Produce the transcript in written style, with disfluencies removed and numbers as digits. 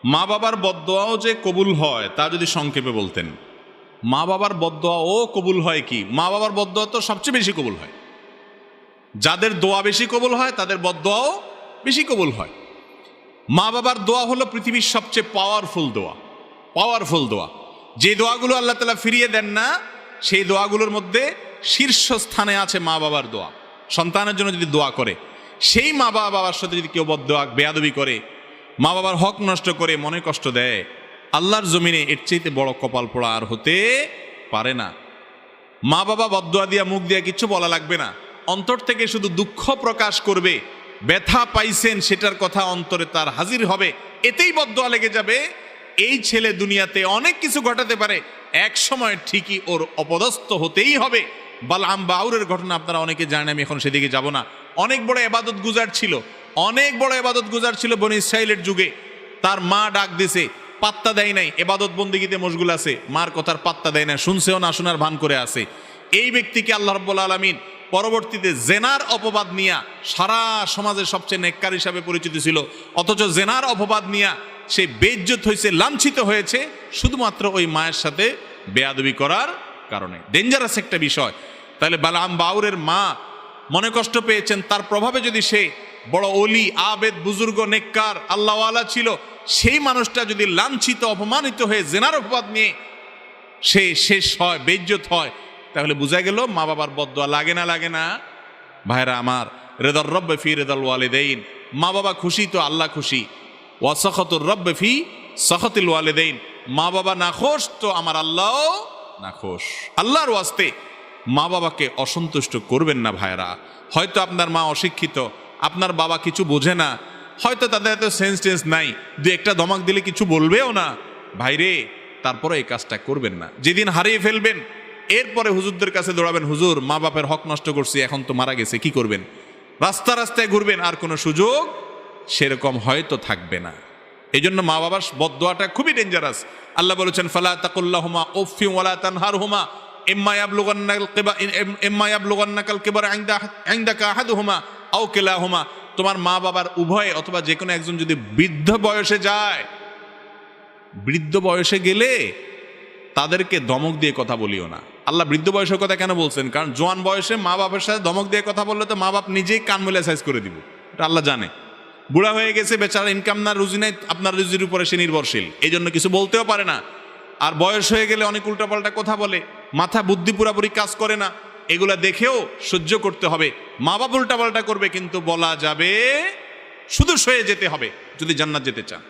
মা বাবার বদদোয়াও যে কবুল হয় তা যদি সংক্ষেপে বলতেন। মা বাবার বদদোয়াও কবুল হয় কি? মা বাবার বদদোয়া তো সবচেয়ে বেশি কবুল হয়। যাদের দোয়া বেশি কবুল হয় তাদের বদদোয়াও বেশি কবুল হয়। মা বাবার দোয়া হলো পৃথিবীর সবচেয়ে পাওয়ারফুল দোয়া। যে দোয়াগুলো আল্লাহ তাআলা ফিরিয়ে দেন না, সেই দোয়াগুলোর মধ্যে শীর্ষস্থানে আছে মা বাবার দোয়া। সন্তানের জন্য যদি দোয়া করে, সেই মা বাবার সাথে যদি কেউ বদদোয়া বেয়াদবি করে, মা বাবার হক নষ্ট করে, মনে কষ্ট দেয়, আল্লাহর জমিনে এর চাইতে বড় কপাল পোড়া আর হতে পারে না। মা বাবা বদদোয়া দিয়া মুখ দিয়া কিচ্ছু বলা লাগবে না, অন্তর থেকে শুধু দুঃখ প্রকাশ করবে, ব্যথা পাইছেন সেটার কথা অন্তরে তার হাজির হবে, এতেই বদদোয়া লেগে যাবে। এই ছেলে দুনিয়াতে অনেক কিছু ঘটাতে পারে, এক সময় ঠিকই ওর অপদস্থ হতেই হবে। বালআম বাউরের ঘটনা আপনারা অনেকে জানেন, আমি এখন সেদিকে যাব না। অনেক বড় ইবাদত গুজার ছিল বনি ইসরাইলের যুগে। তার মা ডাক দিছে, পাত্তা দেয় নাই, ইবাদত বন্দেগীতে মশগুল আছে, মার কথার পাত্তা দেয় না, শুনছেও না, শোনার ভান করে আছে। এই ব্যক্তিকে আল্লাহ রাব্বুল আলামিন পরবর্তীতে জেনার অপবাদ নিয়া, সারা সমাজের সবচেয়ে নেককার হিসাবে পরিচিত ছিল, অথচ জেনার অপবাদ নিয়া সে বেইজ্জত হয়েছে, লাঞ্ছিত হয়েছে শুধুমাত্র ওই মায়ের সাথে বেয়াদবি করার কারণে। ডেঞ্জারাস একটা বিষয়। তাহলে বালআম বাউরের মা মনে কষ্ট পেয়েছেন, তার প্রভাবে যদি সে বড় ওলি, আবেদ, বুজুর্গ, নেককার, আল্লাহওয়ালা ছিল, সেই মানুষটা যদি লাঞ্ছিত, অপমানিত হয়ে জেনার অপবাদ নিয়ে সে শেষ হয়, বেইজ্জত হয়, তাহলে বোঝা গেল মা বাবার বদদোয়া লাগে না? ভাইরা আমার, রেদার রব্বে ফি রেদাল ওয়ালিদাইন, মা বাবা খুশি তো আল্লাহ খুশি। ওয়া সাখাতুর রব্বে ফি সাখাতিল ওয়ালিদাইন, মা বাবা নাখোশ তো আমার আল্লাহ নাখোশ। আল্লাহর ওয়াস্তে মা বাবাকে অসন্তুষ্ট করবেন না ভাইরা। হয়তো আপনার মা অশিক্ষিত, আপনার বাবা কিছু বোঝে না, হয়তো তাদের এত সেন্স নাই, দু একটা ধমক দিলে কিছু বলবেও না, ভাইরে তারপরে এই কাজটা করবেন না। যেদিন হারিয়ে ফেলবেন, এরপরে হুজুরদের কাছে দৌড়াবেন, হুজুর মা বাপের হক নষ্ট করছি, এখন তো মারা গেছে, কি করবেন? রাস্তায় ঘুরবেন, আর কোনো সুযোগ সেরকম হয়তো থাকবে না। এই জন্য মা বাবার বদদোয়াটা খুবই ডেঞ্জারাস। আল্লাহ বলেছেন, ফালা তাকুল্লাহুমা উফফিন ওয়ালা তানহারহুমা ইম্মা ইয়াবলুগান্নাকাল কিবারা ইনদাকা আহাদুহুমা আও কিলাহুমা। তোমার মা বাবার উভয় অথবা যে কোনো একজন যদি বৃদ্ধ বয়সে যায়, বৃদ্ধ বয়সে গেলে তাদেরকে ধমক দিয়ে কথা বলিও না। আল্লাহ বৃদ্ধ বয়সের কথা কেন বলছেন? কারণ জোয়ান বয়সে মা বাবার সাথে ধমক দিয়ে কথা বললে তো মা বাপ নিজেই কান মেলে সাইজ করে দিব, এটা আল্লাহ জানে। বুড়া হয়ে গেছে, বেচারা ইনকাম না, রুজি নাই, আপনার রুজির উপরে সে নির্ভরশীল, এই জন্য কিছু বলতেও পারে না। আর বয়স হয়ে গেলে অনেক উল্টাপাল্টা কথা বলে, মাথা বুদ্ধি পুরাপুরি কাজ করে না, এগুলা দেখেও সহ্য করতে হবে। মা বাপ উল্টাপাল্টা করবে, কিন্তু বলা যাবে, শুধু সয়ে যেতে হবে যদি জান্নাত যেতে চান।